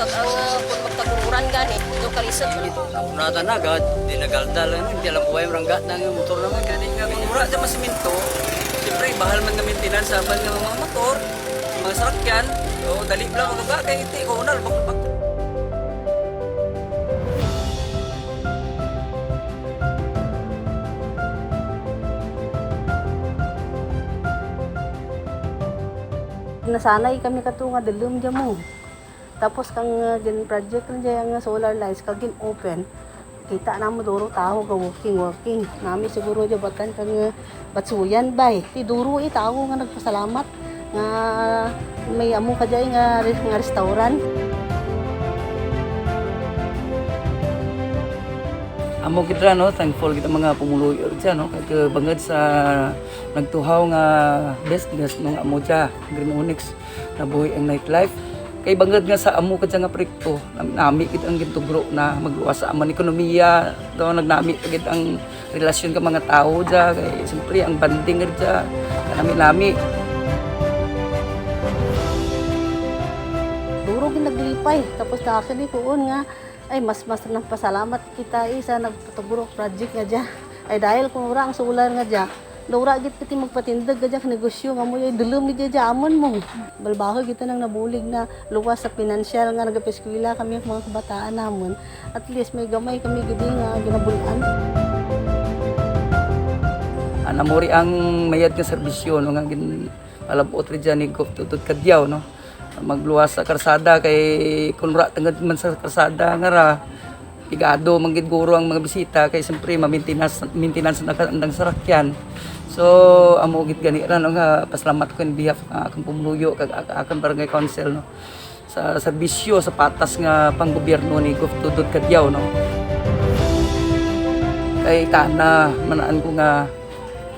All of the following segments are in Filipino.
kag ang kung magkagururan gani do kalisod Napunatan na agad, di nagaldal hindi alam buhay ranggat na yung motor naman gani nga mura sa masimento. Siyempre bahal man na maintenance sa mga motor, mga sasakyan. O dali lang magaga kay iti ko unal bak. Nasanay kami katunga dalum dyan mo. Tapos kang gin project dyan ang solar lines kagin open. Kita na mo duro tao ka working. Nami siguro dyan batan kang batsuyan bay. Ti duro tao nga nagpasalamat nga may amo ka dyan nga restaurant. Amo kita no, thankful kita mga pumuluyo dyan no, kay bangad sa nagtuhaw nga business ng amo dyan, Green Onyx, nabuhay ang nightlife. Kay bangad nga sa amo ka dyan nga proyekto, nami kita ang gintugro na magluwas sa aman ekonomiya, do nagnami kita ang relasyon ka mga tao dyan, kay siyempre ang banding dyan, kanami-nami. Duro ginaglipay, tapos nakakini kuon nga ay mas nang pasalamat kita sa nagpatuguro project nga dyan. Ay dahil kung ura ang solar nga dyan, Laura git kiti magpatindag gadyak negosyo nga mo ay dulum ni dya amon mo. Balbaho kita nang nabulig na luwas sa pinansyal nga nagapeskwela kami mga kabataan namon. At least may gamay kami gidi nga ginabulan. Anamori ang mayad nga serbisyo no nga gin palabot ri dyan ni tutod kadyaw no. Magluwas sa karsada kay kunra tangad man sa karsada nga ra pigado manggid guro ang mga bisita kay siyempre maintenance na andang sarakyan. So amo gid gani ra no nga pasalamat ko in behalf ng akong pumuluyo kag akong barangay council no sa serbisyo sa patas nga panggobyerno ni Gov Tudod Kadyaw no. Kay kana manaan ko nga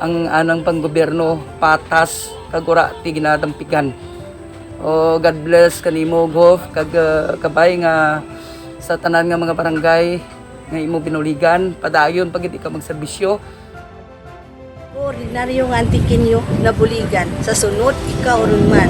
ang anang panggobyerno patas kag ura ti ginadampigan. O God bless kanimo Gov kag kabay nga sa tanan nga mga barangay nga imo binuligan padayon pag ika magserbisyo. Ordinaryo nga antikinyo na buligan sa sunod ikaw ron man.